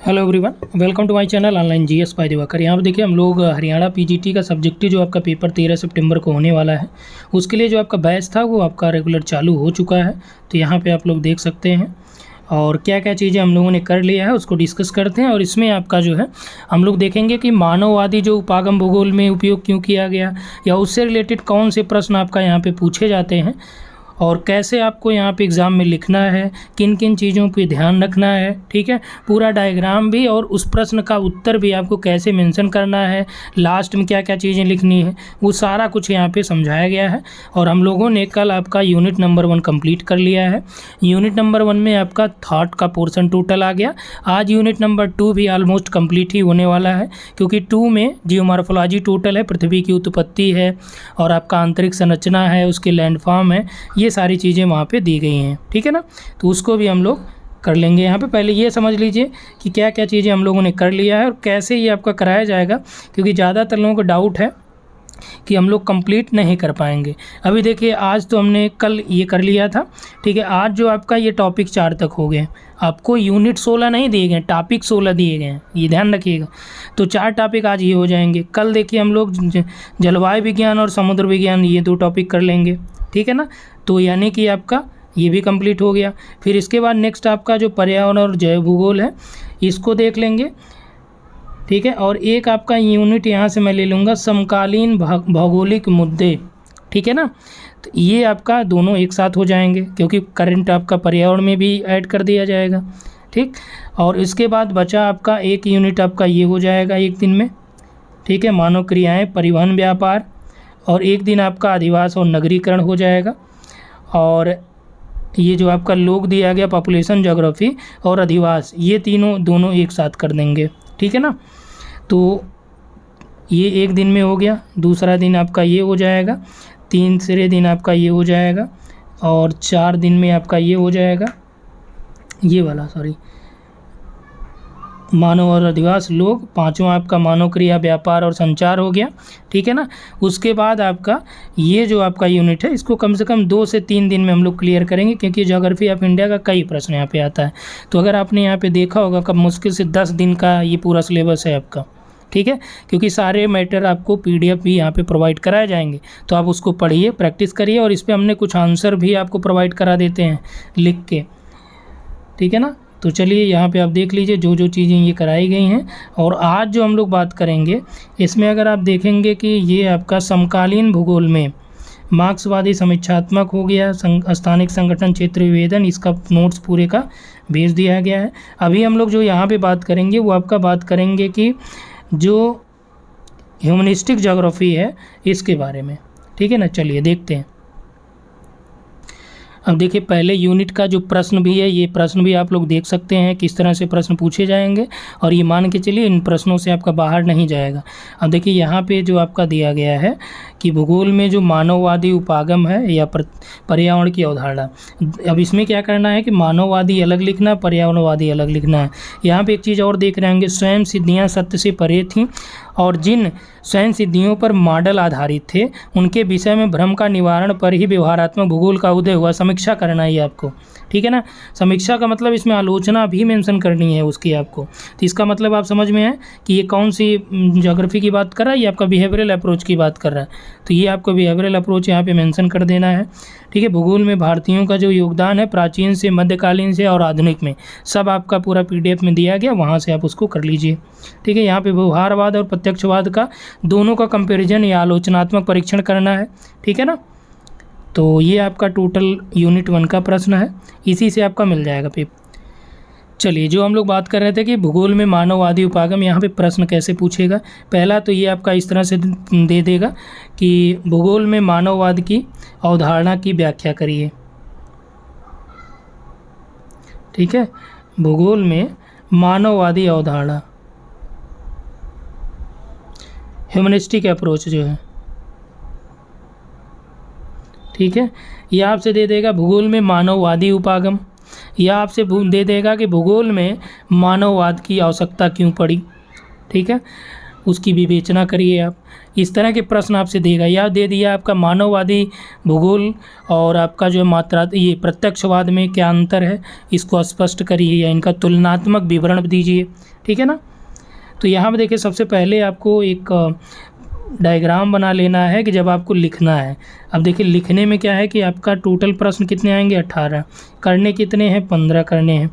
Hello everyone, welcome to my channel online GS by Diwakar. यहाँ पर देखिए हम लोग हरियाणा पीजीटी का सब्जेक्टिव जो आपका पेपर 13 सितंबर को होने वाला है, उसके लिए जो आपका बैच था वो आपका रेगुलर चालू हो चुका है। तो यहाँ पे आप लोग देख सकते हैं और क्या क्या चीज़ें हम लोगों ने कर लिया है उसको डिस्कस करते हैं। और इसमें आपका जो है हम लोग देखेंगे कि मानववादी जो उपागम भूगोल में उपयोग क्यों किया गया या उससे रिलेटेड कौन से प्रश्न आपका यहाँ पे पूछे जाते हैं और कैसे आपको यहाँ पे एग्ज़ाम में लिखना है, किन किन चीज़ों पे ध्यान रखना है। ठीक है, पूरा डायग्राम भी और उस प्रश्न का उत्तर भी आपको कैसे मेंशन करना है, लास्ट में क्या क्या चीज़ें लिखनी है, वो सारा कुछ यहाँ पे समझाया गया है। और हम लोगों ने कल आपका यूनिट नंबर 1 कंप्लीट कर लिया है। यूनिट नंबर 1 में आपका थॉट का पोर्शन टोटल आ गया। आज यूनिट नंबर 2 भी ऑलमोस्ट कंप्लीट ही होने वाला है, क्योंकि 2 में जियोमॉर्फोलॉजी टोटल है, पृथ्वी की उत्पत्ति है और आपका आंतरिक संरचना है, उसके लैंडफॉर्म है, ये सारी चीज़ें वहाँ पे दी गई हैं। ठीक है ना, तो उसको भी हम लोग कर लेंगे। यहाँ पे पहले ये समझ लीजिए कि क्या क्या चीज़ें हम लोगों ने कर लिया है और कैसे ये आपका कराया जाएगा, क्योंकि ज़्यादातर लोगों को डाउट है कि हम लोग कंप्लीट नहीं कर पाएंगे। अभी देखिए आज तो हमने कल ये कर लिया था। ठीक है, आज जो आपका ये टॉपिक 4 तक हो गए, आपको यूनिट 16 नहीं दिए गए, टॉपिक 16 दिए गए हैं, ये ध्यान रखिएगा। तो 4 टॉपिक आज ये हो जाएंगे। कल देखिए हम लोग जलवायु विज्ञान और समुद्र विज्ञान ये 2 टॉपिक कर लेंगे। ठीक है ना, तो यानी कि आपका ये भी कंप्लीट हो गया। फिर इसके बाद नेक्स्ट आपका जो पर्यावरण और जैव भूगोल है इसको देख लेंगे। ठीक है, और एक आपका यूनिट यहाँ से मैं ले लूँगा समकालीन भौगोलिक मुद्दे। ठीक है ना, तो ये आपका दोनों एक साथ हो जाएंगे, क्योंकि करंट आपका पर्यावरण में भी ऐड कर दिया जाएगा। ठीक, और इसके बाद बचा आपका एक यूनिट आपका ये हो जाएगा एक दिन में। ठीक है, मानव क्रियाएँ, परिवहन, व्यापार, और एक दिन आपका अधिवास और नगरीकरण हो जाएगा। और ये जो आपका लोग दिया गया पॉपुलेशन, ज्योग्राफी और अधिवास, ये दोनों एक साथ कर देंगे। ठीक है ना, तो ये एक दिन में हो गया। दूसरा दिन आपका ये हो जाएगा, तीसरे दिन आपका ये हो जाएगा, और 4 दिन में आपका ये हो जाएगा, ये वाला मानव और अधिवास, लोग। 5वां आपका मानव क्रिया, व्यापार और संचार हो गया। ठीक है ना, उसके बाद आपका ये जो आपका यूनिट है इसको कम से कम 2 से 3 दिन में हम लोग क्लियर करेंगे, क्योंकि ज्योग्राफी ऑफ इंडिया का कई प्रश्न यहाँ पे आता है। तो अगर आपने यहाँ पे देखा होगा कब मुश्किल से 10 दिन का ये पूरा सिलेबस है आपका। ठीक है, क्योंकि सारे मैटर आपको PDF भी यहाँ पे प्रोवाइड कराए जाएंगे, तो आप उसको पढ़िए, प्रैक्टिस करिए, और इस पर हमने कुछ आंसर भी आपको प्रोवाइड करा देते हैं लिख के। ठीक है ना, तो चलिए यहाँ पे आप देख लीजिए जो जो चीज़ें ये कराई गई हैं। और आज जो हम लोग बात करेंगे इसमें अगर आप देखेंगे कि ये आपका समकालीन भूगोल में मार्क्सवादी समीक्षात्मक हो गया, स्थानिक संगठन क्षेत्र विभेदन, इसका नोट्स पूरे का भेज दिया गया है। अभी हम लोग जो यहाँ पे बात करेंगे वो आपका बात करेंगे कि जो ह्यूमनिस्टिक ज्योग्राफी है इसके बारे में। ठीक है ना, चलिए देखते हैं। अब देखिए पहले यूनिट का जो प्रश्न भी है, ये प्रश्न भी आप लोग देख सकते हैं किस तरह से प्रश्न पूछे जाएंगे, और ये मान के चलिए इन प्रश्नों से आपका बाहर नहीं जाएगा। अब देखिए यहाँ पे जो आपका दिया गया है कि भूगोल में जो मानववादी उपागम है या पर्यावरण की अवधारणा, अब इसमें क्या करना है कि मानववादी अलग लिखना, पर्यावरणवादी अलग लिखना है। यहाँ पे एक चीज़ और देख रहे होंगे, स्वयं सिद्धियाँ सत्य से परे थीं और जिन स्वयं सिद्धियों पर मॉडल आधारित थे उनके विषय में भ्रम का निवारण पर ही व्यवहारात्मक भूगोल का उदय हुआ। समीक्षा करना है आपको। ठीक है ना, समीक्षा का मतलब इसमें आलोचना भी मेंशन करनी है उसकी आपको। तो इसका मतलब आप समझ में है कि ये कौन सी ज्योग्राफी की बात कर रहा है, ये आपका बिहेवियरल अप्रोच की बात कर रहा है। तो ये आपको बिहेवियरल अप्रोच यहाँ पे मेंशन कर देना है। ठीक है, भूगोल में भारतीयों का जो योगदान है प्राचीन से, मध्यकालीन से और आधुनिक में, सब आपका पूरा PDF में दिया गया, वहाँ से आप उसको कर लीजिए। ठीक है, यहाँ पे व्यवहारवाद और प्रत्यक्षवाद का दोनों का कंपैरिजन या आलोचनात्मक परीक्षण करना है। ठीक है ना, तो ये आपका टोटल यूनिट 1 का प्रश्न है, इसी से आपका मिल जाएगा पेपर। चलिए, जो हम लोग बात कर रहे थे कि भूगोल में मानववादी उपागम, यहाँ पे प्रश्न कैसे पूछेगा। पहला तो ये आपका इस तरह से दे देगा कि भूगोल में मानववाद की अवधारणा की व्याख्या करिए। ठीक है, भूगोल में मानववादी अवधारणा, ह्यूमनिस्टिक अप्रोच जो है। ठीक है, यह आपसे दे देगा भूगोल में मानववादी उपागम, या आपसे दे देगा कि भूगोल में मानववाद की आवश्यकता क्यों पड़ी। ठीक है, उसकी विवेचना करिए आप। इस तरह के प्रश्न आपसे देगा। या दे दिया आपका मानववादी भूगोल और आपका जो मात्रा ये प्रत्यक्षवाद में क्या अंतर है, इसको स्पष्ट करिए या इनका तुलनात्मक विवरण दीजिए। ठीक है ना। तो यहाँ पे देखिए सबसे पहले आपको एक डायग्राम बना लेना है कि जब आपको लिखना है। अब देखिए लिखने में क्या है कि आपका टोटल प्रश्न कितने आएंगे, 18। करने कितने हैं, 15 करने हैं।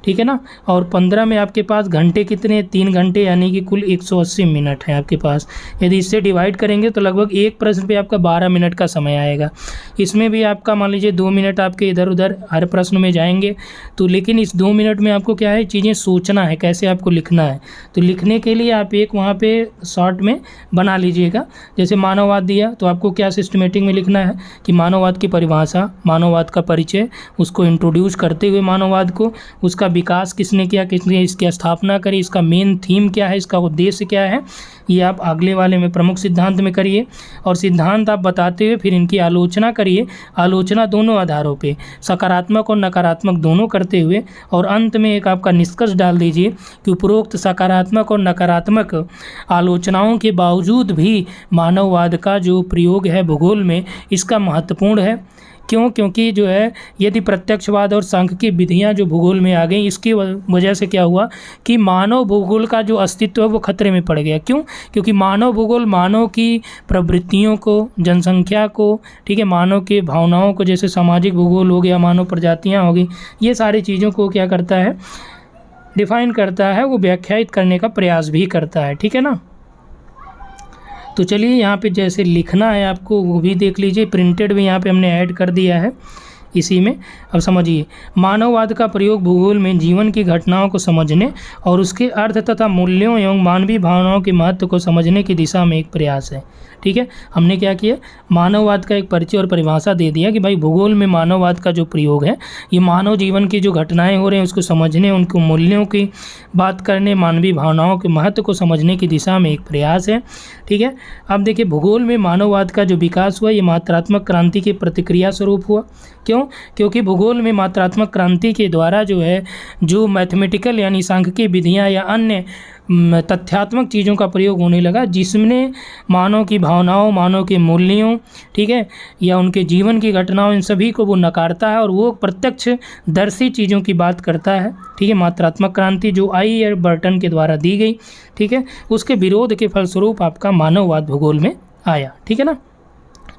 ठीक है ना। और 15 में आपके पास घंटे कितने हैं, 3 घंटे, यानी कि कुल 180 मिनट है आपके पास। यदि इससे डिवाइड करेंगे तो लगभग एक प्रश्न पे आपका 12 मिनट का समय आएगा। इसमें भी आपका मान लीजिए 2 मिनट आपके इधर उधर हर प्रश्न में जाएंगे। तो लेकिन इस 2 मिनट में आपको क्या है, चीज़ें सोचना है कैसे आपको लिखना है। तो लिखने के लिए आप एक वहाँ पे शॉर्ट में बना लीजिएगा। जैसे मानववाद दिया तो आपको क्या सिस्टमेटिक में लिखना है कि मानववाद की परिभाषा, मानववाद का परिचय, उसको इंट्रोड्यूस करते हुए मानववाद को, उसका विकास किसने किया, किसने इसकी स्थापना करी, इसका मेन थीम क्या है, इसका उद्देश्य क्या है, ये आप अगले वाले में प्रमुख सिद्धांत में करिए। और सिद्धांत आप बताते हुए फिर इनकी आलोचना करिए। आलोचना दोनों आधारों पे, सकारात्मक और नकारात्मक दोनों करते हुए। और अंत में एक आपका निष्कर्ष डाल दीजिए कि उपरोक्त सकारात्मक और नकारात्मक आलोचनाओं के बावजूद भी मानववाद का जो प्रयोग है भूगोल में, इसका महत्वपूर्ण है। क्यों? क्योंकि जो है यदि प्रत्यक्षवाद और सांख्यिकी विधियां जो भूगोल में आ गई, इसकी वजह से क्या हुआ कि मानव भूगोल का जो अस्तित्व है वो खतरे में पड़ गया। क्यों? क्योंकि मानव भूगोल मानव की प्रवृत्तियों को, जनसंख्या को, ठीक है, मानव के भावनाओं को, जैसे सामाजिक भूगोल हो गया, मानव प्रजातियाँ हो गई, ये सारी चीज़ों को क्या करता है, डिफाइन करता है, वो व्याख्यायित करने का प्रयास भी करता है। ठीक है ना। तो चलिए यहाँ पे जैसे लिखना है आपको वो भी देख लीजिए। प्रिंटेड भी यहाँ पे हमने ऐड कर दिया है इसी में। अब समझिए, मानववाद का प्रयोग भूगोल में जीवन की घटनाओं को समझने और उसके अर्थ तथा मूल्यों एवं मानवीय भावनाओं के महत्व को समझने की दिशा में एक प्रयास है। ठीक है। हमने क्या किया, मानववाद का एक परिचय और परिभाषा दे दिया कि भाई भूगोल में मानववाद का जो प्रयोग है ये मानव जीवन की जो घटनाएं हो रही हैं उसको समझने, उनके मूल्यों की बात करने, मानवीय भावनाओं के महत्व को समझने की दिशा में एक प्रयास है। ठीक है। अब देखिए भूगोल में मानववाद का जो विकास हुआ ये मात्रात्मक क्रांति की प्रतिक्रिया स्वरूप हुआ। क्यों? क्योंकि भूगोल में मात्रात्मक क्रांति के द्वारा जो है जो मैथमेटिकल यानी सांख्यिकी विधियाँ या अन्य तथ्यात्मक चीज़ों का प्रयोग होने लगा, जिसमें मानव की भावनाओं, मानव के मूल्यों, ठीक है, या उनके जीवन की घटनाओं, इन सभी को वो नकारता है और वो प्रत्यक्षदर्शी चीज़ों की बात करता है। ठीक है। मात्रात्मक क्रांति जो आई बर्टन के द्वारा दी गई, ठीक है, उसके विरोध के फलस्वरूप आपका मानववाद भूगोल में आया। ठीक है ना।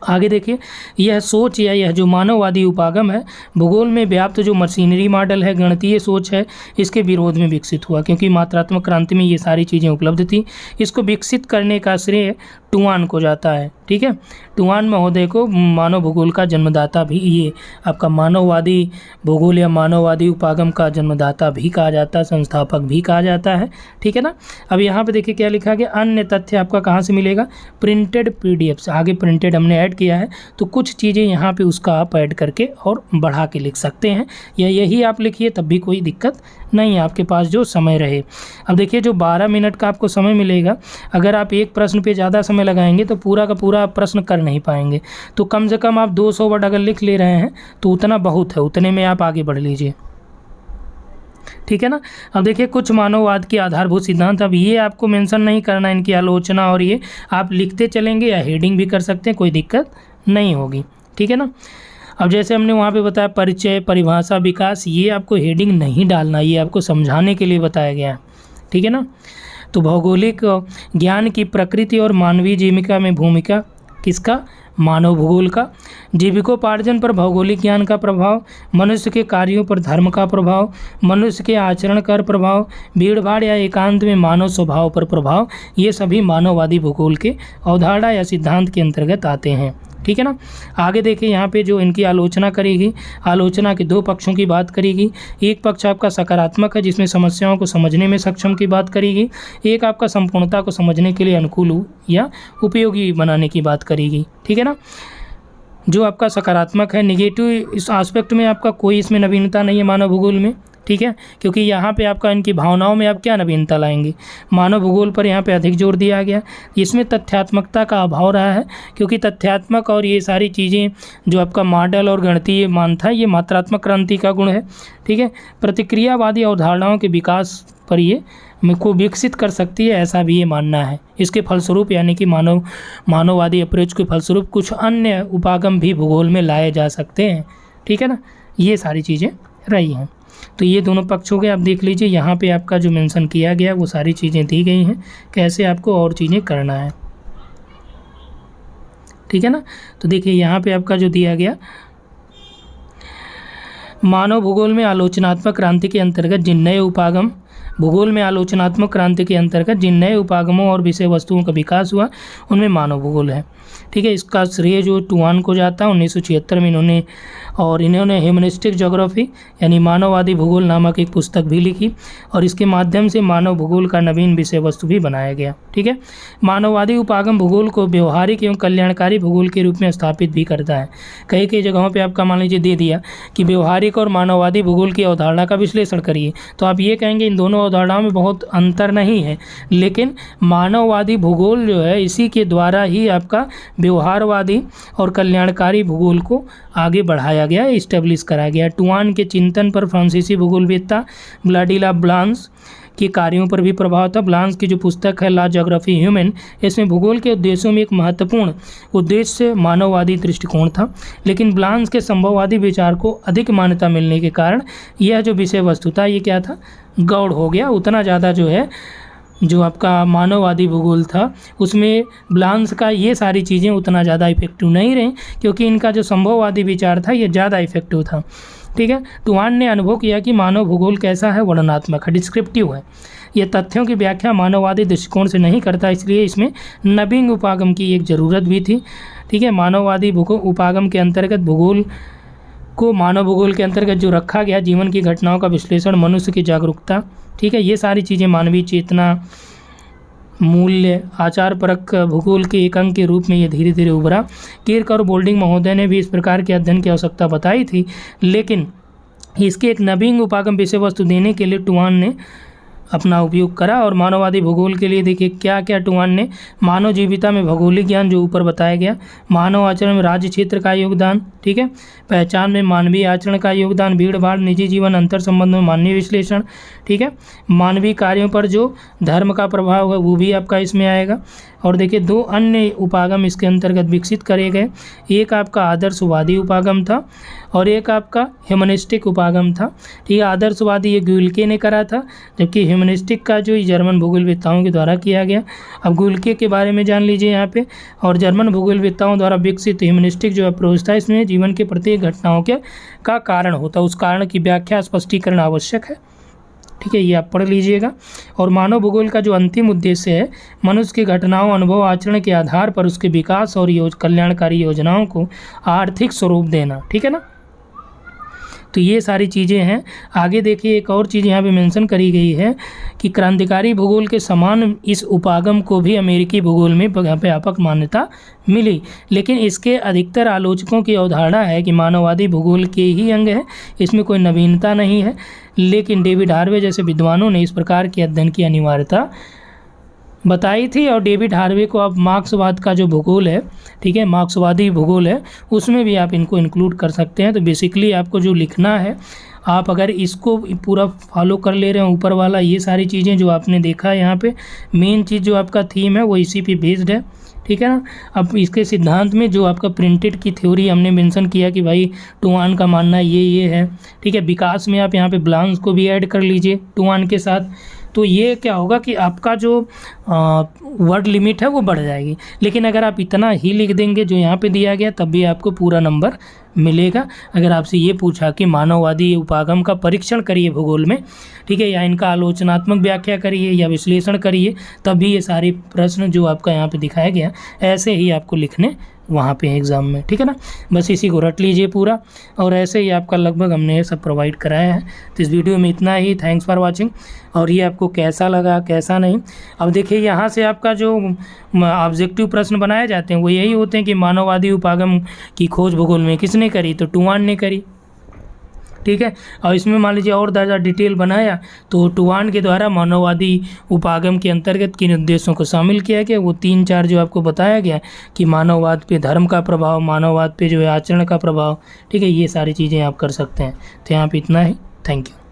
आगे देखिए, यह सोच या यह जो मानववादी उपागम है भूगोल में व्याप्त जो मशीनरी मॉडल है, गणितीय सोच है, इसके विरोध में विकसित हुआ। क्योंकि मात्रात्मक क्रांति में ये सारी चीज़ें उपलब्ध थी। इसको विकसित करने का श्रेय टुआन को जाता है। ठीक है। टुआन महोदय को मानव भूगोल का जन्मदाता भी, ये आपका मानववादी भूगोल या मानववादी उपागम का जन्मदाता भी कहा जाता है, संस्थापक भी कहा जाता है। ठीक है ना। अब यहाँ पे देखिए क्या लिखा गया, अन्य तथ्य आपका कहाँ से मिलेगा, प्रिंटेड PDF से। आगे प्रिंटेड हमने ऐड किया है तो कुछ चीज़ें यहाँ पे उसका आप ऐड करके और बढ़ा के लिख सकते हैं, या यही आप लिखिए तब भी कोई दिक्कत नहीं है, आपके पास जो समय रहे। अब देखिए जो 12 मिनट का आपको समय मिलेगा, अगर आप एक प्रश्न पे ज़्यादा समय लगाएंगे तो पूरा का पूरा आप प्रश्न कर नहीं पाएंगे। तो कम से कम आप 200 वर्ड अगर लिख ले रहे हैं तो उतना बहुत है, उतने में आप आगे बढ़ लीजिए। ठीक है ना। अब देखिए कुछ मानववाद के आधारभूत सिद्धांत, अब ये आपको मेंशन नहीं करना, इनकी आलोचना, और ये आप लिखते चलेंगे या हेडिंग भी कर सकते हैं, कोई दिक्कत नहीं होगी। ठीक है ना। अब जैसे हमने वहाँ पे बताया परिचय, परिभाषा, विकास, ये आपको हेडिंग नहीं डालना, ये आपको समझाने के लिए बताया गया है। ठीक है ना। तो भौगोलिक ज्ञान की प्रकृति और मानवीय जीविका में भूमिका किसका, मानव भूगोल का। जीविकोपार्जन पर भौगोलिक ज्ञान का प्रभाव, मनुष्य के कार्यों पर धर्म का प्रभाव, मनुष्य के आचरण कर प्रभाव, भीड़भाड़ या एकांत में मानव स्वभाव पर प्रभाव, ये सभी मानववादी भूगोल के अवधारणा या सिद्धांत के अंतर्गत आते हैं। ठीक है ना। आगे देखिए यहाँ पे जो इनकी आलोचना करेगी, आलोचना के 2 पक्षों की बात करेगी। एक पक्ष आपका सकारात्मक है जिसमें समस्याओं को समझने में सक्षम की बात करेगी, एक आपका संपूर्णता को समझने के लिए अनुकूल या उपयोगी बनाने की बात करेगी। ठीक है ना। जो आपका सकारात्मक है, निगेटिव इस एस्पेक्ट में आपका कोई इसमें नवीनता नहीं है मानव भूगोल में। ठीक है, क्योंकि यहाँ पे आपका इनकी भावनाओं में आप क्या नवीनता लाएंगे। मानव भूगोल पर यहाँ पे अधिक जोर दिया गया। इसमें तथ्यात्मकता का अभाव रहा है, क्योंकि तथ्यात्मक और ये सारी चीज़ें जो आपका मॉडल और गणितीय मान था, ये मात्रात्मक क्रांति का गुण है। ठीक है, प्रतिक्रियावादी अवधारणाओं के विकास पर ये को विकसित कर सकती है, ऐसा भी ये मानना है। इसके फलस्वरूप यानी कि मानववादी अप्रोच के फलस्वरूप कुछ अन्य उपागम भी भूगोल में लाए जा सकते हैं। ठीक है ना, ये सारी चीज़ें रही हैं। तो ये दोनों पक्ष हो गए। आप देख लीजिए यहाँ पे आपका जो मेंशन किया गया वो सारी चीज़ें दी गई हैं, कैसे आपको और चीज़ें करना है। ठीक है ना, तो देखिए यहाँ पे आपका जो दिया गया, मानव भूगोल में आलोचनात्मक क्रांति के अंतर्गत जिन नए उपागम भूगोल में आलोचनात्मक क्रांति के अंतर्गत जिन नए उपागमों और विषय वस्तुओं का विकास हुआ उनमें मानव भूगोल है। ठीक है, इसका श्रेय जो टुआन को जाता है 1976 में इन्होंने ह्यूमनिस्टिक ज्योग्राफी यानी मानववादी भूगोल नामक एक पुस्तक भी लिखी और इसके माध्यम से मानव भूगोल का नवीन विषय वस्तु भी बनाया गया। ठीक है, मानववादी उपागम भूगोल को व्यवहारिक एवं कल्याणकारी भूगोल के रूप में स्थापित भी करता है। कई कई जगहों पे आपका मान लीजिए दे दिया कि व्यवहारिक और मानववादी भूगोल की अवधारणा का विश्लेषण करिए, तो आप ये कहेंगे इन दोनों अवधारणाओं में बहुत अंतर नहीं है, लेकिन मानववादी भूगोल जो है इसी के द्वारा ही आपका व्यवहारवादी और कल्याणकारी भूगोल को आगे बढ़ाया गया, इस्टेब्लिश करा गया। टुआन के चिंतन पर फ्रांसीसी भूगोलवेत्ता व्लादिला ब्लांस के कार्यों पर भी प्रभाव था। ब्लांस की जो पुस्तक है ला ज्योग्राफी ह्यूमन, इसमें भूगोल के उद्देश्यों में एक महत्वपूर्ण उद्देश्य मानववादी दृष्टिकोण था, लेकिन ब्लांस के संभववादी विचार को अधिक मान्यता मिलने के कारण यह जो विषय वस्तु था ये क्या था, गौड़ हो गया। उतना ज़्यादा जो है जो आपका मानववादी भूगोल था उसमें ब्लांस का ये सारी चीज़ें उतना ज़्यादा इफेक्टिव नहीं रहीं, क्योंकि इनका जो संभववादी विचार था ये ज़्यादा इफेक्टिव था। ठीक है, टुआन ने अनुभव किया कि मानव भूगोल कैसा है, वर्णनात्मक है, डिस्क्रिप्टिव है। ये तथ्यों की व्याख्या मानववादी दृष्टिकोण से नहीं करता, इसलिए इसमें नवीन उपागम की एक ज़रूरत भी थी। ठीक है, मानववादी उपागम के अंतर्गत भूगोल को मानव भूगोल के अंतर्गत जो रखा गया, जीवन की घटनाओं का विश्लेषण, मनुष्य की जागरूकता, ठीक है, ये सारी चीज़ें मानवीय चेतना, मूल्य, आचार परक भूगोल के एक अंग के रूप में ये धीरे धीरे उभरा। किर्क और बोल्डिंग महोदय ने भी इस प्रकार के अध्ययन की आवश्यकता बताई थी, लेकिन इसके एक नवीन उपागम विषय वस्तु देने के लिए टुआन ने अपना उपयोग करा। और मानववादी भूगोल के लिए देखिए क्या क्या टुआन ने, मानव जीविता में भौगोलिक ज्ञान जो ऊपर बताया गया, मानव आचरण में राज्य क्षेत्र का योगदान, ठीक है, पहचान में मानवीय आचरण का योगदान, भीड़ भाड़, निजी जीवन, अंतर संबंध में मानवीय विश्लेषण, ठीक है, मानवीय कार्यों पर जो धर्म का प्रभाव है वो भी आपका इसमें आएगा। और देखिए दो अन्य उपागम इसके अंतर्गत विकसित करे गए, एक आपका आदर्शवादी उपागम था और एक आपका ह्यूमनिस्टिक उपागम था। ठीक है, आदर्शवादी ये गुल्के ने करा था, जबकि ह्यूमनिस्टिक का जो जर्मन भूगोलवेत्ताओं के द्वारा किया गया। अब गुल्के के बारे में जान लीजिए यहाँ पे। और जर्मन भूगोलवेत्ताओं द्वारा विकसित ह्यूमनिस्टिक जो अप्रोच था, इसमें जीवन के प्रत्येक घटनाओं का कारण होता, उस कारण की व्याख्या स्पष्टीकरण आवश्यक है। ठीक है, ये आप पढ़ लीजिएगा। और मानव भूगोल का जो अंतिम उद्देश्य है, मनुष्य की घटनाओं, अनुभव, आचरण के आधार पर उसके विकास और कल्याणकारी योजनाओं को आर्थिक स्वरूप देना। ठीक है ना, तो ये सारी चीज़ें हैं। आगे देखिए एक और चीज़ यहाँ पे मेंशन करी गई है कि क्रांतिकारी भूगोल के समान इस उपागम को भी अमेरिकी भूगोल में व्यापक मान्यता मिली, लेकिन इसके अधिकतर आलोचकों की अवधारणा है कि मानववादी भूगोल के ही अंग है, इसमें कोई नवीनता नहीं है। लेकिन डेविड हार्वे जैसे विद्वानों ने इस प्रकार के अध्ययन की अनिवार्यता बताई थी। और डेविड हार्वे को आप मार्क्सवाद का जो भूगोल है, ठीक है, मार्क्सवादी भूगोल है, उसमें भी आप इनको इंक्लूड कर सकते हैं। तो बेसिकली आपको जो लिखना है, आप अगर इसको पूरा फॉलो कर ले रहे हैं, ऊपर वाला ये सारी चीज़ें जो आपने देखा है यहाँ पे, मेन चीज़ जो आपका थीम है वो इसी पे बेस्ड है। ठीक है ना, अब इसके सिद्धांत में जो आपका प्रिंटेड की थ्योरी हमने मेंशन किया कि भाई टुआन का मानना ये है। ठीक है, विकास में आप यहाँ पे ब्लांस को भी ऐड कर लीजिए टुआन के साथ, तो ये क्या होगा कि आपका जो वर्ड लिमिट है वो बढ़ जाएगी। लेकिन अगर आप इतना ही लिख देंगे जो यहाँ पे दिया गया, तब भी आपको पूरा नंबर मिलेगा। अगर आपसे ये पूछा कि मानववादी उपागम का परीक्षण करिए भूगोल में, ठीक है, या इनका आलोचनात्मक व्याख्या करिए या विश्लेषण करिए, तब भी ये सारे प्रश्न जो आपका यहाँ पे दिखाया गया ऐसे ही आपको लिखने वहाँ पे एग्ज़ाम में। ठीक है ना, बस इसी को रट लीजिए पूरा, और ऐसे ही आपका लगभग हमने सब प्रोवाइड कराया है। तो इस वीडियो में इतना ही। Thanks for watching. और ये आपको कैसा लगा कैसा नहीं, अब देखिए यहाँ से आपका जो ऑब्जेक्टिव प्रश्न बनाए जाते हैं वो यही होते हैं कि मानववादी उपागम की खोज भूगोल में किसने करी, तो टुआन ने करी। ठीक है। और इसमें मान लीजिए और ज़्यादा डिटेल बनाया तो टुवान के द्वारा मानववादी उपागम के अंतर्गत किन उद्देश्यों को शामिल किया गया, वो 3-4 जो आपको बताया गया कि मानववाद पे धर्म का प्रभाव, मानववाद पे जो है आचरण का प्रभाव, ठीक है, ये सारी चीज़ें आप कर सकते हैं। तो यहाँ पे इतना ही। Thank you.